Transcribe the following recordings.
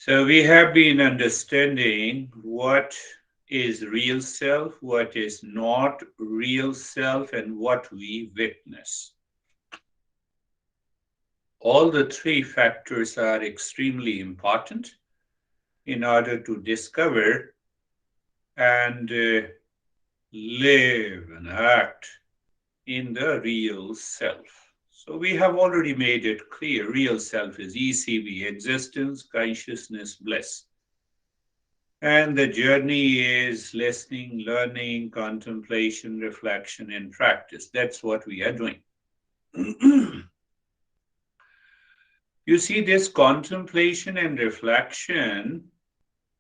So we have been understanding what is real self, what is not real self, and what we witness. All the three factors are extremely important in order to discover and live and act in the real self. So we have already made it clear real self is ECB, existence, consciousness, bliss. And the journey is listening, learning, contemplation, reflection, and practice. That's what we are doing. You see, this contemplation and reflection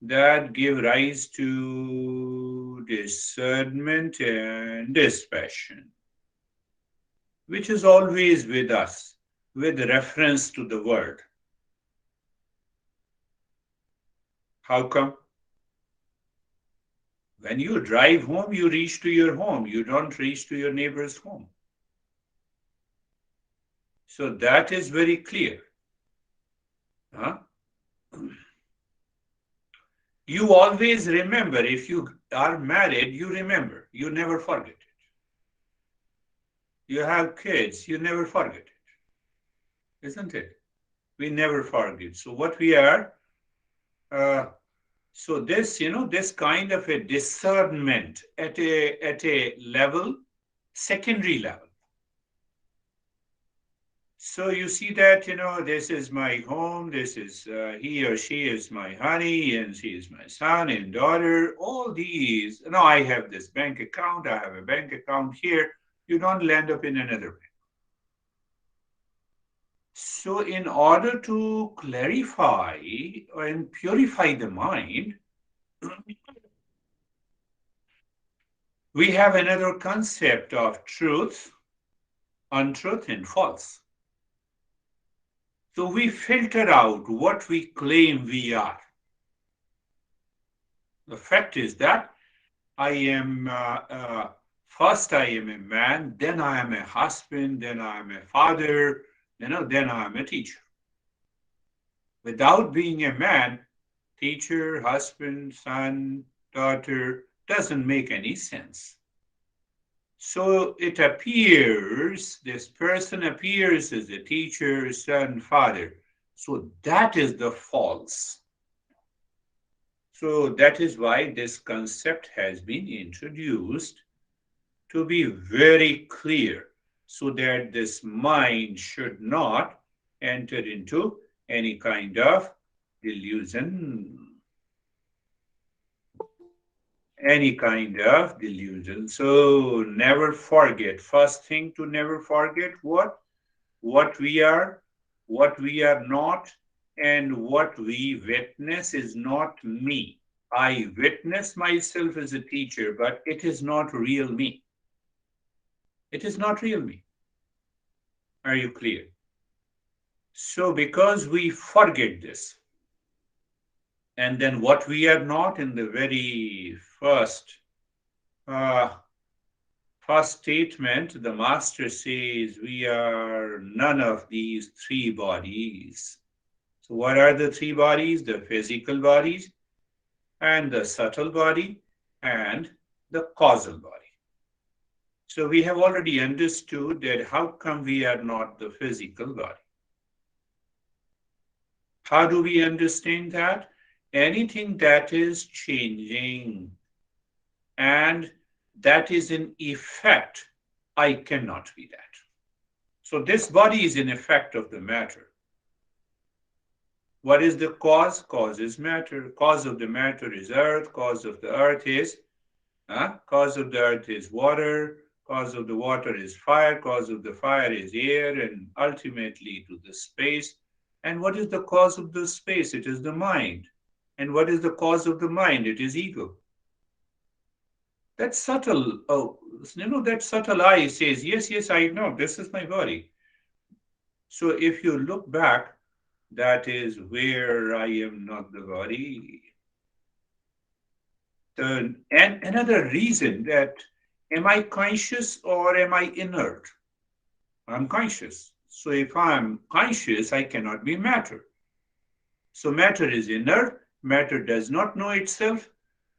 that give rise to discernment and dispassion, which is always with us, with reference to the word. How come? When you drive home, you reach to your home. You don't reach to your neighbor's home. So that is very clear. Huh? You always remember. If you are married, you remember. You never forget it. You have kids, you never forget it. Isn't it? We never forget. So what we are, uh, so this, this kind of a discernment at a level, secondary level. So you see that, this is my home, this is he or she is my honey, and she is my son and daughter. All these, I have this bank account, I have a bank account here. You don't land up in another bank. So, in order to clarify and purify the mind, we have another concept of truth, untruth, and false. So, we filter out what we claim we are. The fact is that I am, first, I am a man, then I am a husband, then I am a father, then I am a teacher. Without being a man, teacher, husband, son, daughter, doesn't make any sense. So it appears, this person appears as a teacher, son, father. So that is the false. So that is why this concept has been introduced to be very clear so that this mind should not enter into any kind of delusion. Any kind of delusion. So never forget. First thing to never forget what? What we are, what we are not, and what we witness is not me. I witness myself as a teacher, but it is not real me. It is not real me. Are you clear? So because we forget this, and then what we are not in the very uh, first statement, the master says we are none of these three bodies. So what are the three bodies? The physical bodies and the subtle body and the causal body. So we have already understood that how come we are not the physical body. How do we understand that? Anything that is changing and that is in effect, I cannot be that. So this body is in effect of the matter. What is the cause? Cause is matter. Cause of the matter is earth. Cause of the earth is cause of the earth is water. Cause of the water is fire. Cause of the fire is air, and ultimately to the space. And what is the cause of the space? It is the mind. And what is the cause of the mind? It is ego. That subtle, that subtle eye says, yes, yes, I know, this is my body. So if you look back, that is where I am not the body. And another reason that am I conscious or am I inert? I'm conscious. So if I'm conscious, I cannot be matter. So matter is inert. Matter does not know itself.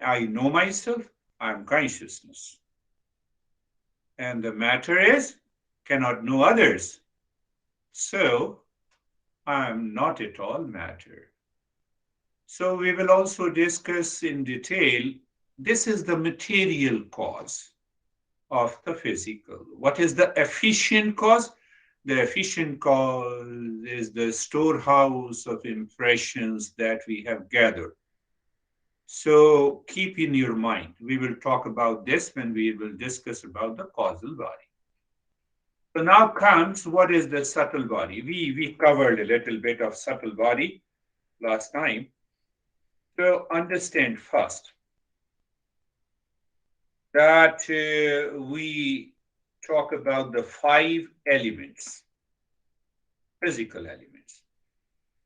I know myself. I am consciousness. And the matter is cannot know others. So I am not at all matter. So we will also discuss in detail, this is the material cause of the physical. What is the efficient cause? The efficient cause is the storehouse of impressions that we have gathered. So keep in your mind, we will talk about this when we will discuss about the causal body. So now comes what is the subtle body. We covered a little bit of subtle body last time. So understand first that we talk about the five elements, physical elements.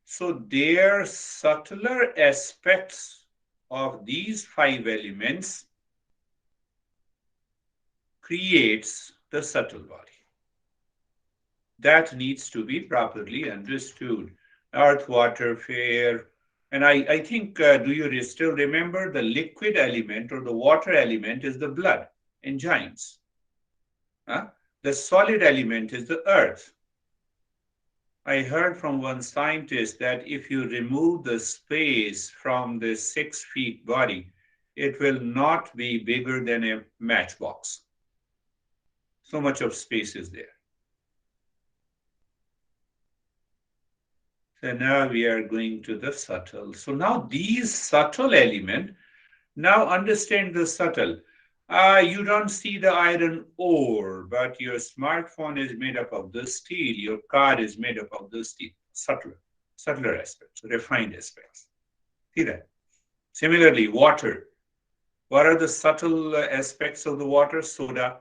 So their subtler aspects of these five elements creates the subtle body. That needs to be properly understood. Earth, water, fire, and I think, do you still remember the liquid element or the water element is the blood, enzymes. Huh? The solid element is the earth. I heard from one scientist that if you remove the space from the 6 feet body, it will not be bigger than a matchbox. So much of space is there. So now we are going to the subtle. So now these subtle element, now understand the subtle. You don't see the iron ore, but your smartphone is made up of the steel. Your car is made up of the steel. Subtler aspects, refined aspects. See that? Similarly, water. What are the subtle aspects of the water? Soda.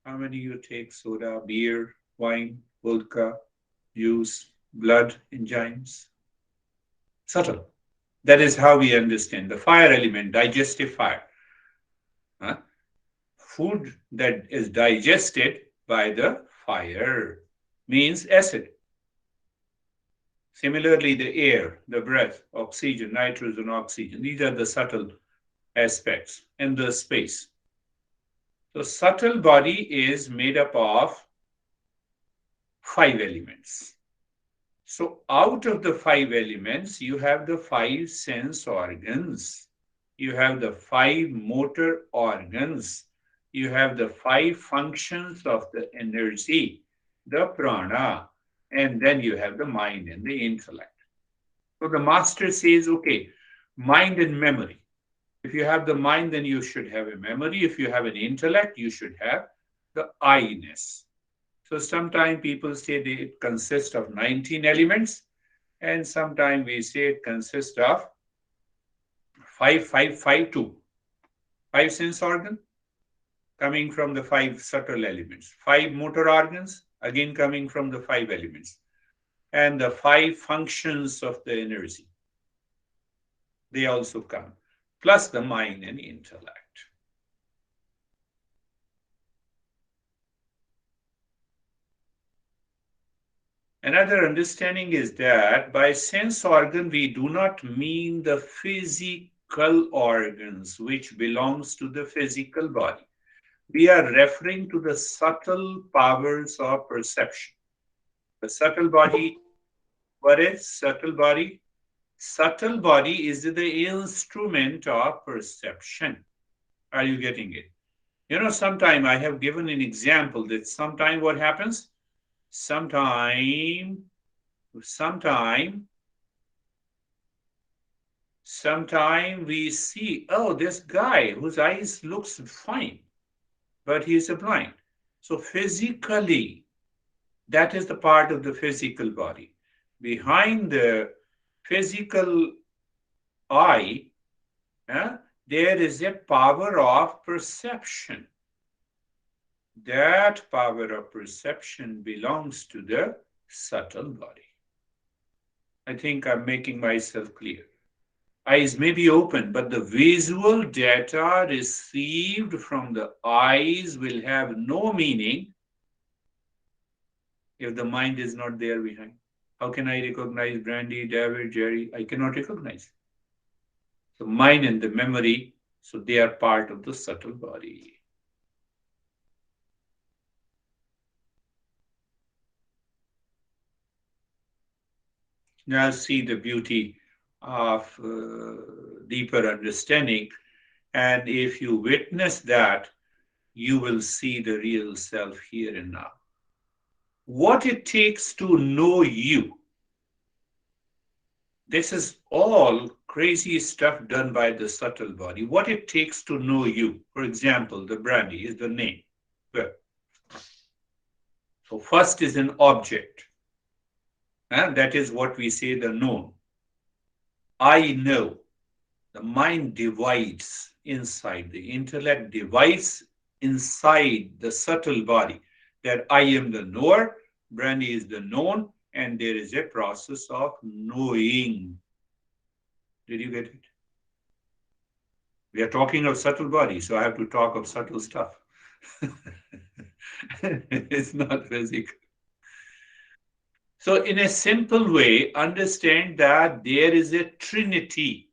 How many you take soda, beer, wine, vodka, juice, blood, enzymes? Subtle. That is how we understand the fire element, digestive fire. Huh? Food that is digested by the fire means acid. Similarly, the air, the breath, oxygen, nitrogen, oxygen, these are the subtle aspects in the space. The subtle body is made up of five elements. So out of the five elements, you have the five sense organs. You have the five motor organs. You have the five functions of the energy, the prana, and then you have the mind and the intellect. So the master says, okay, mind and memory. If you have the mind, then you should have a memory. If you have an intellect, you should have the I-ness. So sometimes people say that it consists of 19 elements, and sometimes we say it consists of 5, 5, 5, 2. Five sense organ coming from the five subtle elements. Five motor organs, again coming from the five elements. And the five functions of the energy, they also come, plus the mind and intellect. Another understanding is that by sense organ, we do not mean the physical organs which belongs to the physical body. We are referring to the subtle powers of perception. The subtle body, what is subtle body? Subtle body is the instrument of perception. Are you getting it? You know, sometime I have given an example that sometime what happens? Sometime we see, oh, this guy whose eyes looks fine, but he is blind. So physically, that is the part of the physical body. Behind the physical eye, there is a power of perception. That power of perception belongs to the subtle body. I think I'm making myself clear. Eyes may be open, but the visual data received from the eyes will have no meaning if the mind is not there behind. How can I recognize Brandy, David, Jerry? I cannot recognize. So mind and the memory, so they are part of the subtle body. Now see the beauty of deeper understanding. And if you witness that, you will see the real self here and now. What it takes to know you. This is all crazy stuff done by the subtle body. What it takes to know you. For example, the brandy is the name. Well, so first is an object. And that is what we say the known. I know. The mind divides inside. The intellect divides inside the subtle body. That I am the knower, brandy is the known, and there is a process of knowing. Did you get it? We are talking of subtle body, so I have to talk of subtle stuff. It's not physical. So, in a simple way, understand that there is a trinity.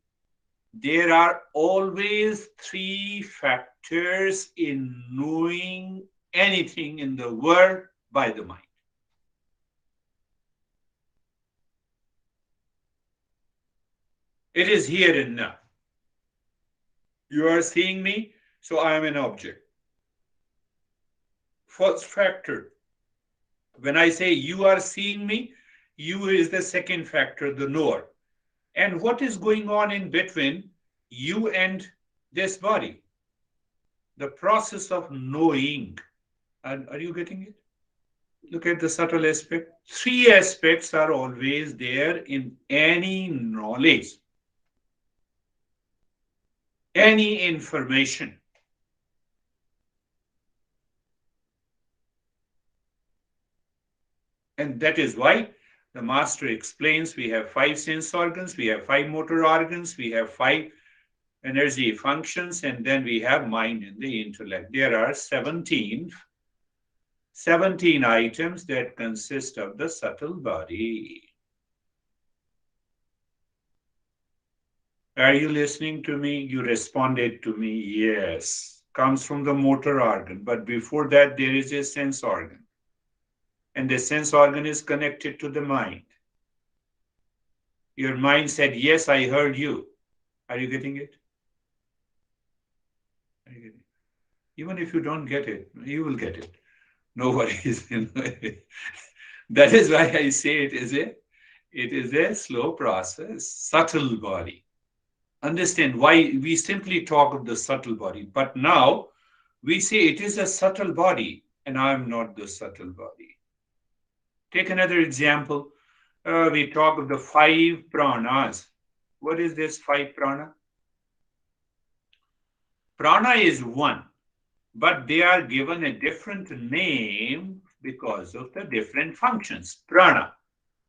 There are always three factors in knowing anything in the world by the mind. It is here and now. You are seeing me, so I am an object. First factor. When I say you are seeing me, you is the second factor, the knower. And what is going on in between you and this body? The process of knowing. Are you getting it? Look at the subtle aspect. Three aspects are always there in any knowledge, any information. And that is why the master explains we have five sense organs, we have five motor organs, we have five energy functions, and then we have mind and the intellect. There are 17 items that consist of the subtle body. Are you listening to me? You responded to me, yes. Comes from the motor organ. But before that, there is a sense organ. And the sense organ is connected to the mind. Your mind said, yes, I heard you. Are you getting it? Are you getting it? Even if you don't get it, you will get it. No worries. That is why I say it is a slow process, subtle body. Understand why we simply talk of the subtle body, but now we say it is a subtle body and I'm not the subtle body. Take another example. We talk of the five pranas. What is this five prana? Prana is one, but they are given a different name because of the different functions. Prana,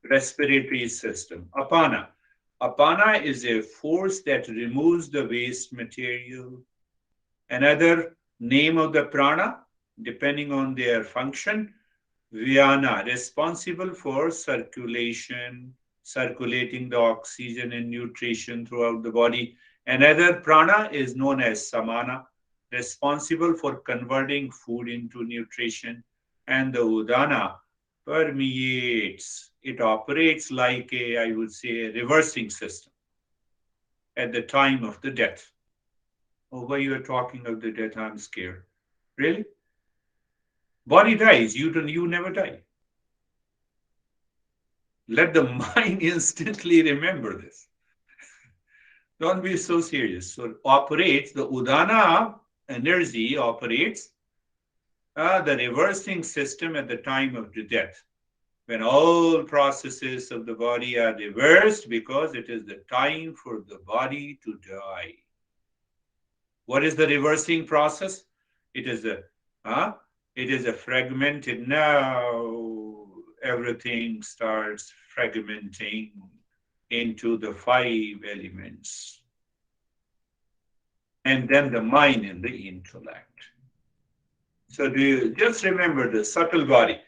respiratory system. Apana. Apana is a force that removes the waste material. Another name of the prana, depending on their function, Vyana, responsible for circulation, circulating the oxygen and nutrition throughout the body. Another prana is known as Samana, responsible for converting food into nutrition. And the Udana permeates. It operates like I would say, a reversing system at the time of the death. Oh, why you are talking of the death? I'm scared. Really? Body dies. You never die. Let the mind instantly remember this. Don't be so serious. So it operates, the Udana energy operates the reversing system at the time of the death, when all processes of the body are reversed because it is the time for the body to die. What is the reversing process? It is a fragmented. Now everything starts fragmenting into the five elements. And then the mind and the intellect. So do you just remember the subtle body?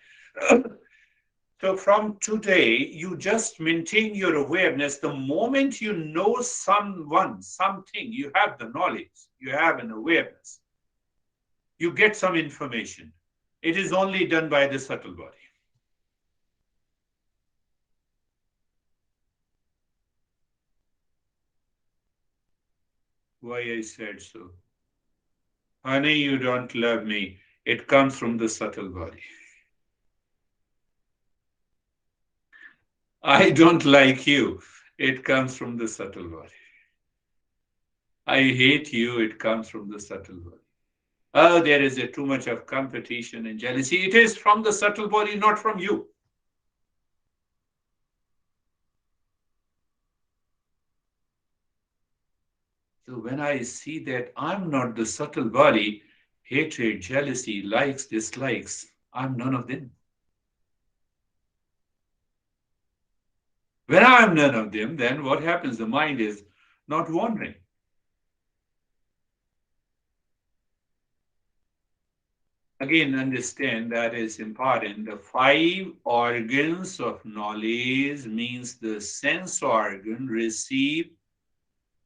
So from today, you just maintain your awareness. The moment you know someone, something, you have the knowledge, you have an awareness, you get some information. It is only done by the subtle body. Why I said so? Honey, you don't love me. It comes from the subtle body. I don't like you. It comes from the subtle body. I hate you. It comes from the subtle body. Oh, there is too much of competition and jealousy. It is from the subtle body, not from you. So when I see that I'm not the subtle body, hatred, jealousy, likes, dislikes, I'm none of them. When I'm none of them, then what happens? The mind is not wandering. Again, understand that is important. The five organs of knowledge means the sense organ receive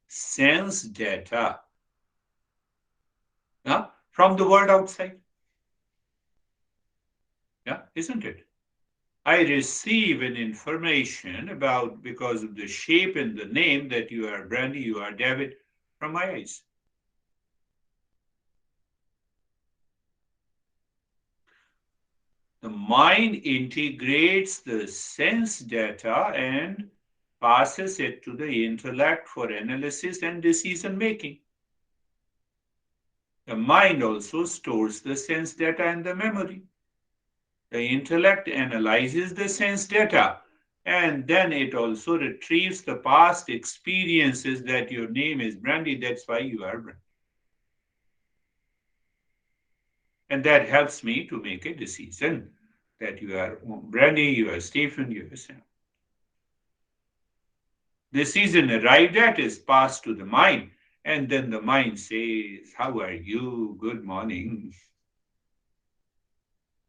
sense data, yeah, from the world outside. Yeah, isn't it? I receive an information about because of the shape and the name that you are Brandy, you are David, from my eyes. The mind integrates the sense data and passes it to the intellect for analysis and decision making. The mind also stores the sense data in the memory. The intellect analyzes the sense data and then it also retrieves the past experiences that your name is Brandy, that's why you are Brandy. And that helps me to make a decision that you are Brandy, you are Stephen, you are Sam. Decision arrived at is passed to the mind, and then the mind says, how are you? Good morning.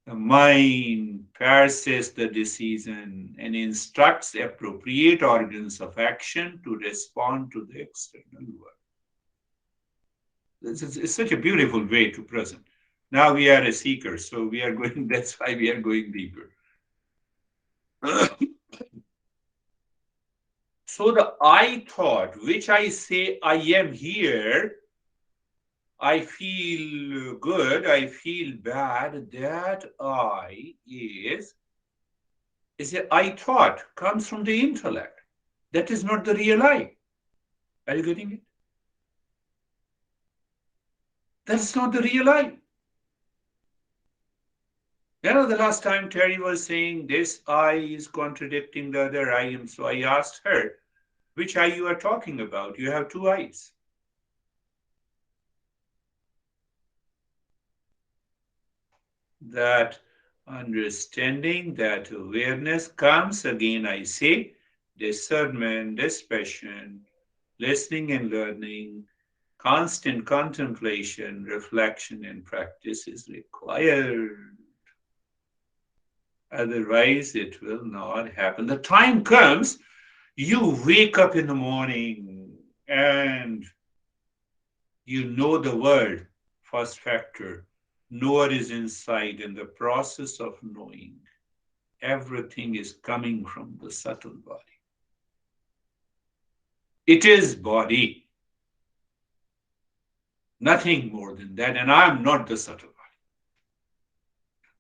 The mind parses the decision and instructs appropriate organs of action to respond to the external world. It's such a beautiful way to present. Now we are a seeker, so we are going, that's why we are going deeper. So the I thought, which I say I am here, I feel good, I feel bad, that I is a I thought, comes from the intellect. That is not the real I. Are you getting it? That's not the real I. You know, the last time Terry was saying this I is contradicting the other I am. So I asked her, which I you are talking about? You have two eyes. That understanding, that awareness comes again, I say, discernment, dispassion, listening and learning, constant contemplation, reflection, and practice is required. Otherwise, it will not happen. The time comes, you wake up in the morning and you know the world. First factor, knower is inside, in the process of knowing. Everything is coming from the subtle body. It is body, nothing more than that. And I am not the subtle body.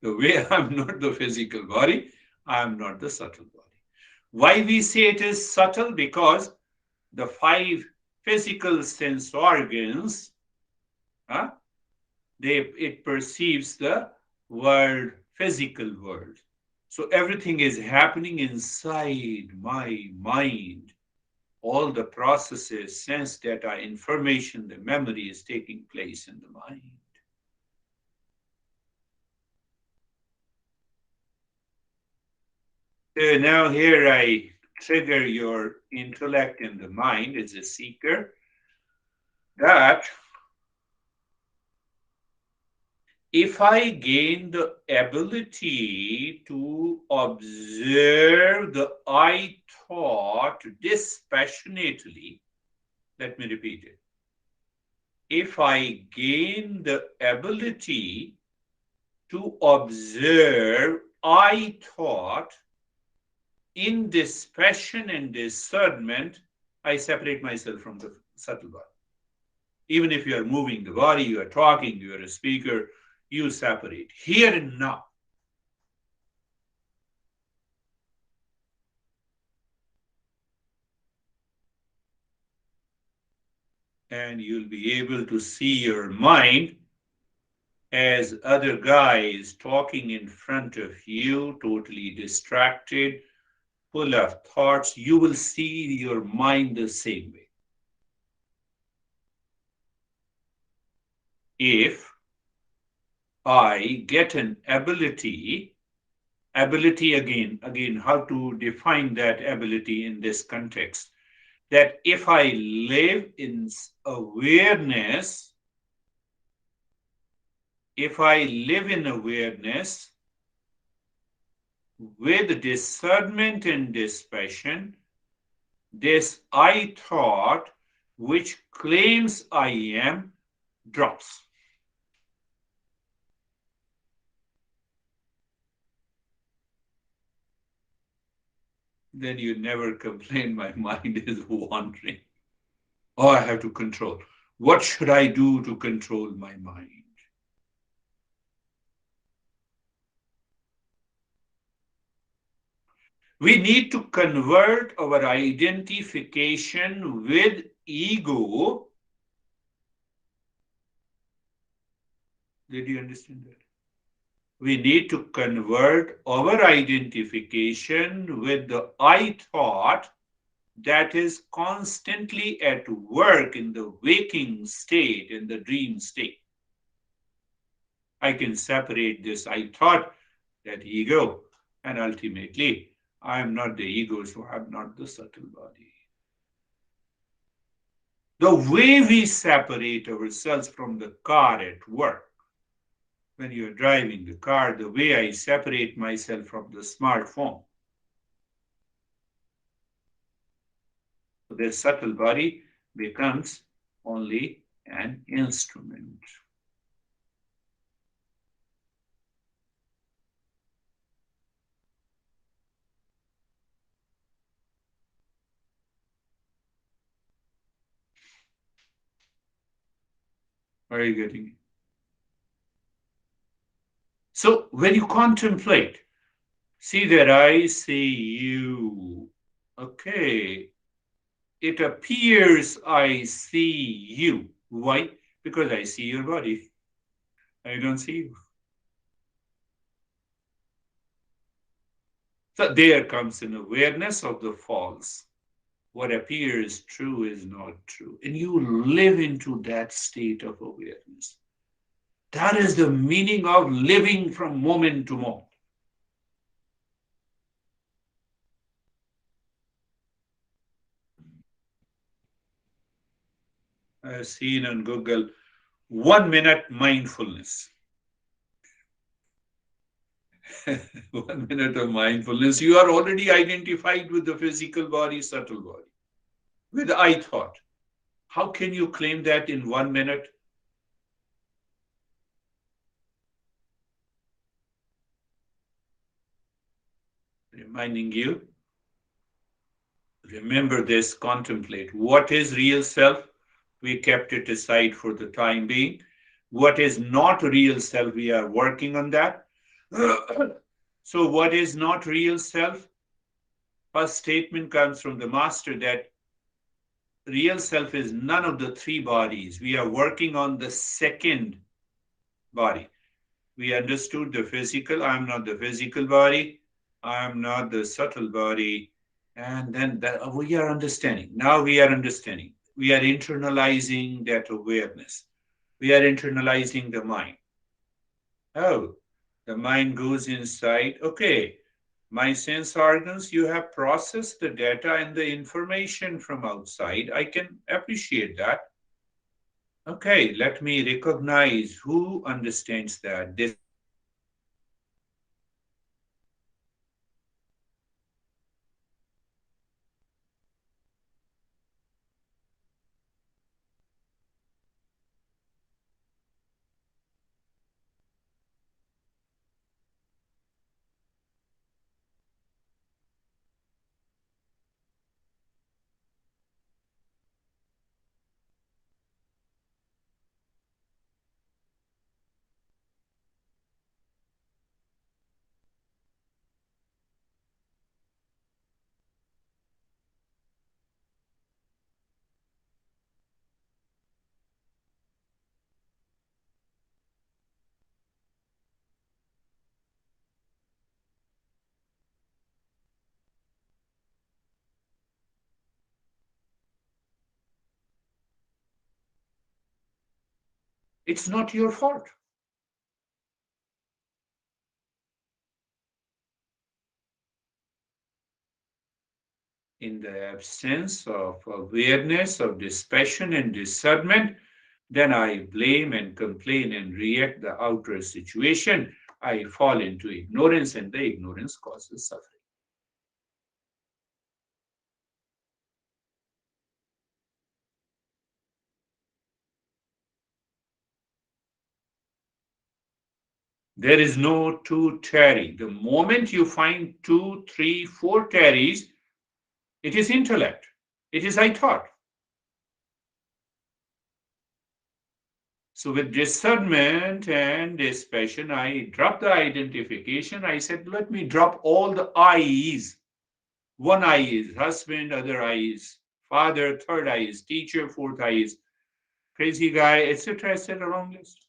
The way I'm not the physical body, I'm not the subtle body. Why we say it is subtle? Because the five physical sense organs, huh, it perceives the world, physical world. So everything is happening inside my mind. All the processes, sense data, information, the memory is taking place in the mind. So now here I trigger your intellect and the mind as a seeker that if I gain the ability to observe the I thought dispassionately, let me repeat it. If I gain the ability to observe I thought in dispassion and discernment, I separate myself from the subtle body. Even if you are moving the body, you are talking, you are a speaker, you separate here and now. And you'll be able to see your mind as other guy is talking in front of you, totally distracted, full of thoughts. You will see your mind the same way. If I get an ability again, how to define that ability in this context? That if I live in awareness, if I live in awareness with discernment and dispassion, this I thought, which claims I am, drops. Then you never complain, my mind is wandering. Oh, I have to control. What should I do to control my mind? We need to convert our identification with ego. Did you understand that? We need to convert our identification with the I thought that is constantly at work in the waking state, in the dream state. I can separate this I thought, that ego, and ultimately, I am not the ego, so I am not the subtle body. The way we separate ourselves from the car at work, when you're driving the car, the way I separate myself from the smartphone, the subtle body becomes only an instrument. Are you getting it? So when you contemplate, see that I see you. Okay, it appears I see you. Why? Because I see your body. I don't see you. So there comes an awareness of the false. What appears true is not true. And you live into that state of awareness. That is the meaning of living from moment to moment. I've seen on Google 1 minute mindfulness. 1 minute of mindfulness. You are already identified with the physical body, subtle body, with I thought. How can you claim that in 1 minute? Reminding you, remember this, contemplate. What is real self? We kept it aside for the time being. What is not real self? We are working on that. So, what is not real self? First statement comes from the master that real self is none of the three bodies. We are working on the second body. We understood the physical. I am not the physical body. I am not the subtle body. And then we are understanding. Now we are understanding. We are internalizing that awareness. We are internalizing the mind. Oh, the mind goes inside. Okay, my sense organs, you have processed the data and the information from outside. I can appreciate that. Okay, let me recognize who understands that. This It's not your fault. In the absence of awareness of dispassion and discernment, then I blame and complain and react the outer situation. I fall into ignorance, and the ignorance causes suffering. There is no two tarry. The moment you find two, three, four tarries, it is intellect. It is I thought. So with discernment and dispassion, I dropped the identification. I said, let me drop all the I's. One I is husband, other I is father, third I is teacher, fourth I is crazy guy, etc., etc., long list.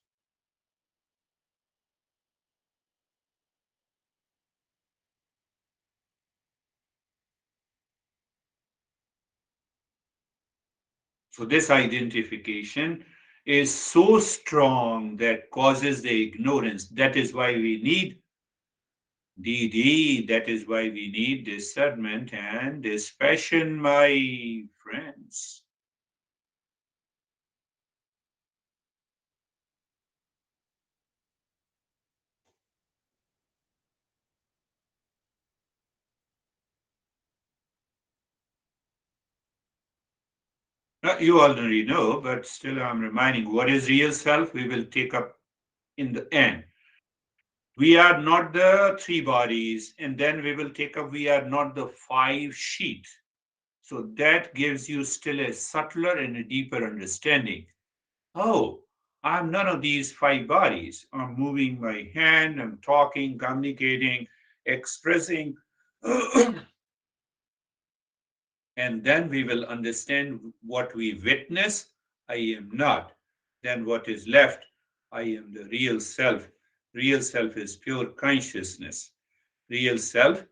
So this identification is so strong that causes the ignorance. That is why we need DD. That is why we need discernment and dispassion, my friends. Now, you already know, but still I'm reminding what is real self, we will take up in the end. We are not the three bodies, and then we will take up we are not the five sheep. So that gives you still a subtler and a deeper understanding. Oh, I'm none of these five bodies. I'm moving my hand, I'm talking, communicating, expressing, and then we will understand what we witness. I am not. Then what is left? I am the real self. Real self is pure consciousness. Real self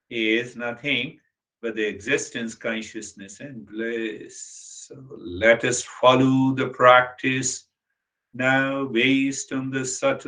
is nothing but the existence, consciousness, and bliss. So let us follow the practice now based on the subtle